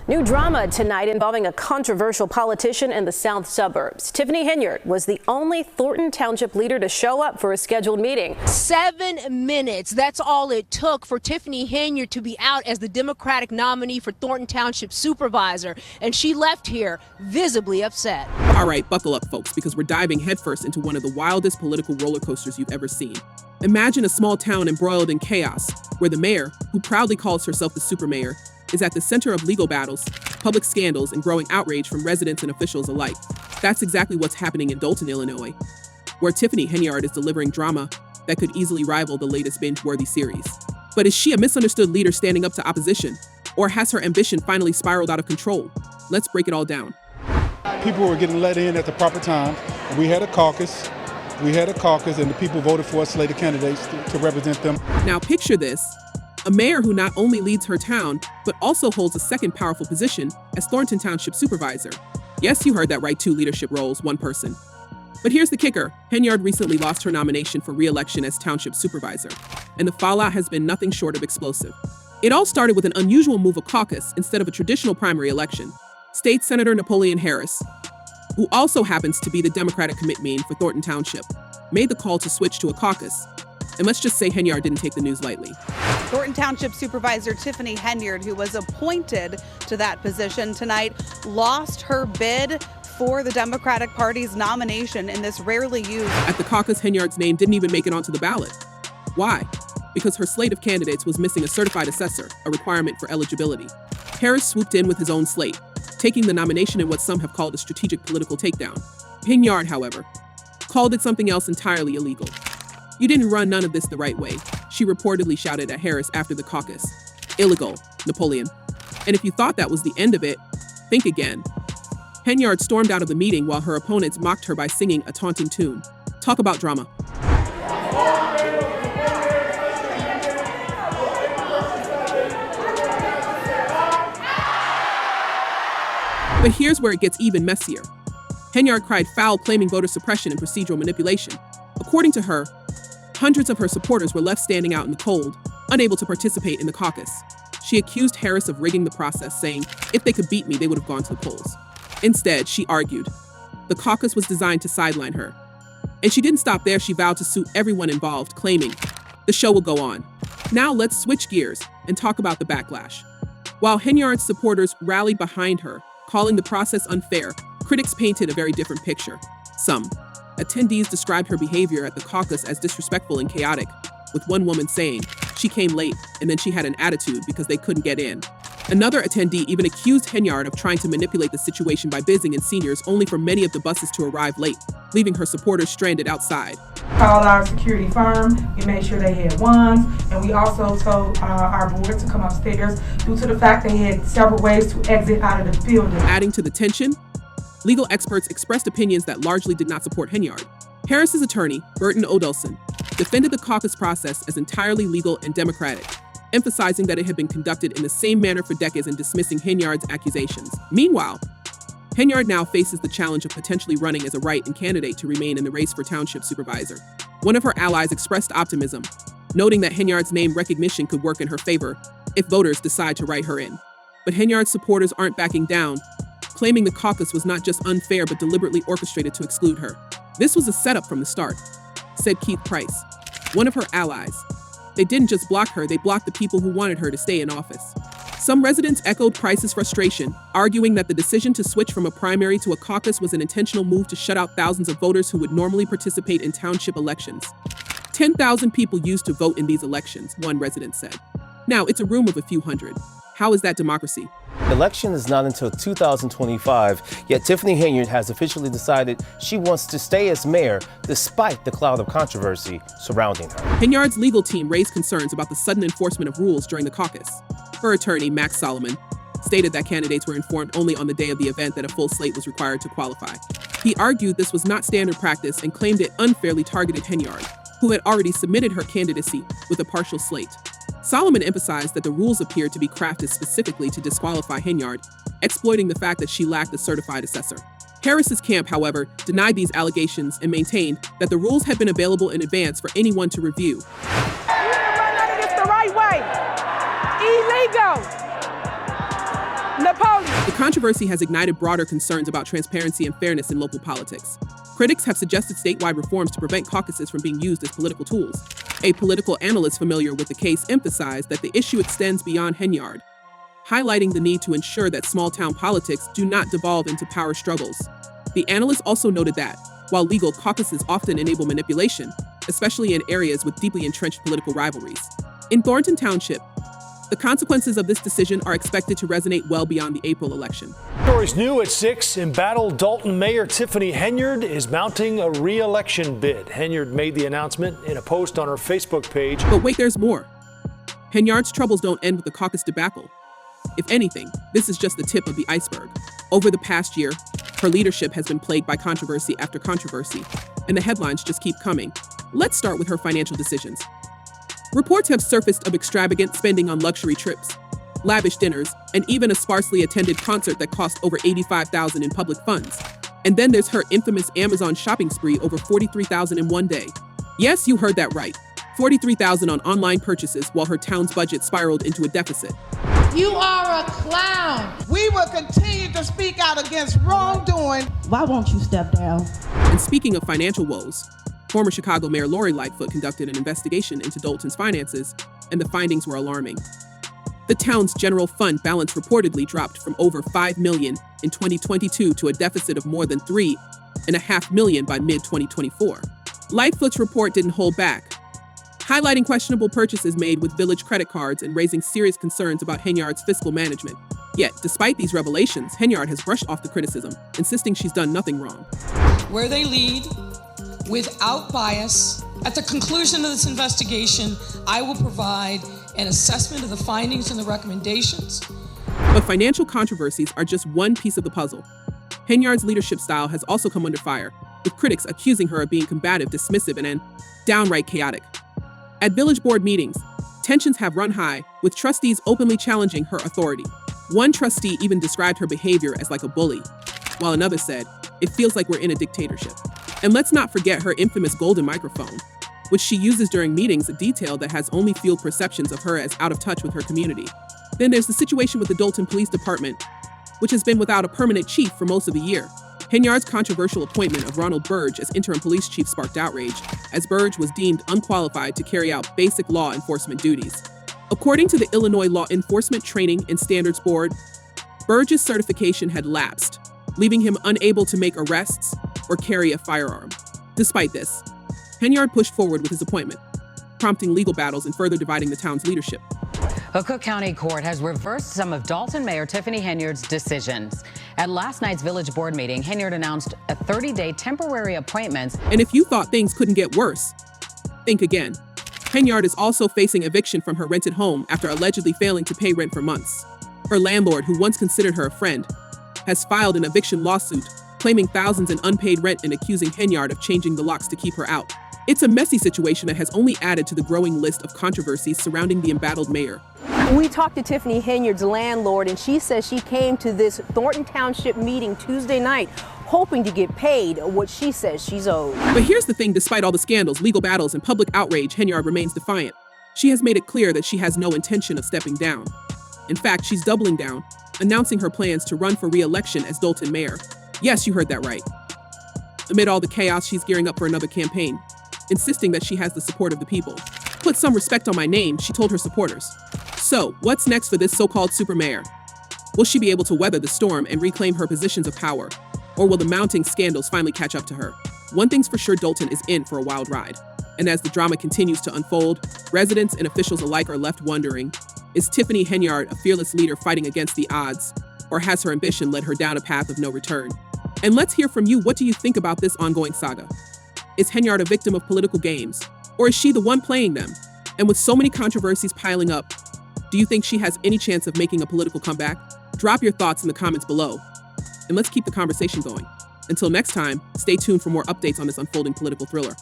New drama tonight involving a controversial politician in the south suburbs. Tiffany Henyard was the only Thornton Township leader to show up for a scheduled meeting. 7 minutes. That's all it took for Tiffany Henyard to be out as the Democratic nominee for Thornton Township supervisor. And she left here visibly upset. All right, buckle up, folks, because we're diving headfirst into one of the wildest political roller coasters you've ever seen. Imagine a small town embroiled in chaos, where the mayor, who proudly calls herself the super mayor, is at the center of legal battles, public scandals, and growing outrage from residents and officials alike. That's exactly what's happening in Dolton, Illinois, where Tiffany Henyard is delivering drama that could easily rival the latest binge-worthy series. But is she a misunderstood leader standing up to opposition, or has her ambition finally spiraled out of control? Let's break it all down. People were getting let in at the proper time. We had a caucus, and the people voted for us slated candidates to represent them. Now picture this. A mayor who not only leads her town, but also holds a second powerful position as Thornton Township supervisor. Yes, you heard that right, 2 leadership roles, 1 person. But here's the kicker. Henyard recently lost her nomination for re-election as township supervisor, and the fallout has been nothing short of explosive. It all started with an unusual move of caucus instead of a traditional primary election. State Senator Napoleon Harris, who also happens to be the Democratic commitment for Thornton Township, made the call to switch to a caucus. And let's just say Henyard didn't take the news lightly. Thornton Township Supervisor Tiffany Henyard, who was appointed to that position tonight, lost her bid for the Democratic Party's nomination in this rarely used. At the caucus, Henyard's name didn't even make it onto the ballot. Why? Because her slate of candidates was missing a certified assessor, a requirement for eligibility. Harris swooped in with his own slate, taking the nomination in what some have called a strategic political takedown. Henyard, however, called it something else entirely illegal. "You didn't run none of this the right way," she reportedly shouted at Harris after the caucus. "Illegal, Napoleon." And if you thought that was the end of it, think again. Henyard stormed out of the meeting while her opponents mocked her by singing a taunting tune. Talk about drama. But here's where it gets even messier. Henyard cried foul, claiming voter suppression and procedural manipulation. According to her, hundreds of her supporters were left standing out in the cold, unable to participate in the caucus. She accused Harris of rigging the process, saying if they could beat me, they would have gone to the polls. Instead, she argued the caucus was designed to sideline her. And she didn't stop there. She vowed to sue everyone involved, claiming the show will go on. Now let's switch gears and talk about the backlash. While Henyard's supporters rallied behind her, calling the process unfair, critics painted a very different picture. Some attendees described her behavior at the caucus as disrespectful and chaotic, with one woman saying she came late and then she had an attitude because they couldn't get in. Another attendee even accused Henyard of trying to manipulate the situation by bizzing in seniors, only for many of the buses to arrive late, leaving her supporters stranded outside. Called our security firm, we made sure they had wands, and we also told our board to come upstairs due to the fact they had several ways to exit out of the building. Adding to the tension, legal experts expressed opinions that largely did not support Henyard. Harris's attorney, Burton Odelson, defended the caucus process as entirely legal and democratic, emphasizing that it had been conducted in the same manner for decades and dismissing Henyard's accusations. Meanwhile, Henyard now faces the challenge of potentially running as a write-in candidate to remain in the race for township supervisor. One of her allies expressed optimism, noting that Henyard's name recognition could work in her favor if voters decide to write her in. But Henyard's supporters aren't backing down, claiming the caucus was not just unfair but deliberately orchestrated to exclude her. This was a setup from the start, said Keith Price, one of her allies. They didn't just block her, they blocked the people who wanted her to stay in office. Some residents echoed Price's frustration, arguing that the decision to switch from a primary to a caucus was an intentional move to shut out thousands of voters who would normally participate in township elections. 10,000 people used to vote in these elections, one resident said. Now, it's a room of a few hundred. How is that democracy? The election is not until 2025, yet Tiffany Henyard has officially decided she wants to stay as mayor despite the cloud of controversy surrounding her. Henyard's legal team raised concerns about the sudden enforcement of rules during the caucus. Her attorney, Max Solomon, stated that candidates were informed only on the day of the event that a full slate was required to qualify. He argued this was not standard practice and claimed it unfairly targeted Henyard, who had already submitted her candidacy with a partial slate. Solomon emphasized that the rules appeared to be crafted specifically to disqualify Henyard, exploiting the fact that she lacked a certified assessor. Harris's camp, however, denied these allegations and maintained that the rules had been available in advance for anyone to review. You didn't run none of this the right way. Illegal. The controversy has ignited broader concerns about transparency and fairness in local politics. Critics have suggested statewide reforms to prevent caucuses from being used as political tools. A political analyst familiar with the case emphasized that the issue extends beyond Henyard, highlighting the need to ensure that small-town politics do not devolve into power struggles. The analyst also noted that, while legal caucuses often enable manipulation, especially in areas with deeply entrenched political rivalries, in Thornton Township, the consequences of this decision are expected to resonate well beyond the April election. Stories new at 6. Embattled Dolton Mayor Tiffany Henyard is mounting a re-election bid. Henyard made the announcement in a post on her Facebook page. But wait, there's more. Henyard's troubles don't end with the caucus debacle. If anything, this is just the tip of the iceberg. Over the past year, her leadership has been plagued by controversy after controversy, and the headlines just keep coming. Let's start with her financial decisions. Reports have surfaced of extravagant spending on luxury trips, lavish dinners, and even a sparsely attended concert that cost over $85,000 in public funds. And then there's her infamous Amazon shopping spree over $43,000 in one day. Yes, you heard that right. $43,000 on online purchases while her town's budget spiraled into a deficit. You are a clown. We will continue to speak out against wrongdoing. Why won't you step down? And speaking of financial woes, former Chicago Mayor Lori Lightfoot conducted an investigation into Dolton's finances, and the findings were alarming. The town's general fund balance reportedly dropped from over $5 million in 2022 to a deficit of more than $3.5 million by mid-2024. Lightfoot's report didn't hold back, highlighting questionable purchases made with village credit cards and raising serious concerns about Henyard's fiscal management. Yet, despite these revelations, Henyard has brushed off the criticism, insisting she's done nothing wrong. Where they lead, without bias, at the conclusion of this investigation, I will provide an assessment of the findings and the recommendations. But financial controversies are just one piece of the puzzle. Henyard's leadership style has also come under fire, with critics accusing her of being combative, dismissive, and downright chaotic. At village board meetings, tensions have run high, with trustees openly challenging her authority. One trustee even described her behavior as like a bully, while another said, "It feels like we're in a dictatorship." And let's not forget her infamous golden microphone, which she uses during meetings, a detail that has only fueled perceptions of her as out of touch with her community. Then there's the situation with the Dolton Police Department, which has been without a permanent chief for most of the year. Henyard's controversial appointment of Ronald Burge as interim police chief sparked outrage, as Burge was deemed unqualified to carry out basic law enforcement duties. According to the Illinois Law Enforcement Training and Standards Board, Burge's certification had lapsed, leaving him unable to make arrests or carry a firearm. Despite this, Henyard pushed forward with his appointment, prompting legal battles and further dividing the town's leadership. A Cook County court has reversed some of Dolton Mayor Tiffany Henyard's decisions. At last night's village board meeting, Henyard announced a 30-day temporary appointment. And if you thought things couldn't get worse, think again. Henyard is also facing eviction from her rented home after allegedly failing to pay rent for months. Her landlord, who once considered her a friend, has filed an eviction lawsuit, claiming thousands in unpaid rent and accusing Henyard of changing the locks to keep her out. It's a messy situation that has only added to the growing list of controversies surrounding the embattled mayor. We talked to Tiffany Henyard's landlord, and she says she came to this Thornton Township meeting Tuesday night hoping to get paid what she says she's owed. But here's the thing, despite all the scandals, legal battles, and public outrage, Henyard remains defiant. She has made it clear that she has no intention of stepping down. In fact, she's doubling down, announcing her plans to run for re-election as Dolton mayor. Yes, you heard that right. Amid all the chaos, she's gearing up for another campaign, insisting that she has the support of the people. "Put some respect on my name," she told her supporters. So, what's next for this so-called super mayor? Will she be able to weather the storm and reclaim her positions of power? Or will the mounting scandals finally catch up to her? One thing's for sure, Dolton is in for a wild ride. And as the drama continues to unfold, residents and officials alike are left wondering, is Tiffany Henyard a fearless leader fighting against the odds? Or has her ambition led her down a path of no return? And let's hear from you. What do you think about this ongoing saga? Is Henyard a victim of political games? Or is she the one playing them? And with so many controversies piling up, do you think she has any chance of making a political comeback? Drop your thoughts in the comments below. And let's keep the conversation going. Until next time, stay tuned for more updates on this unfolding political thriller.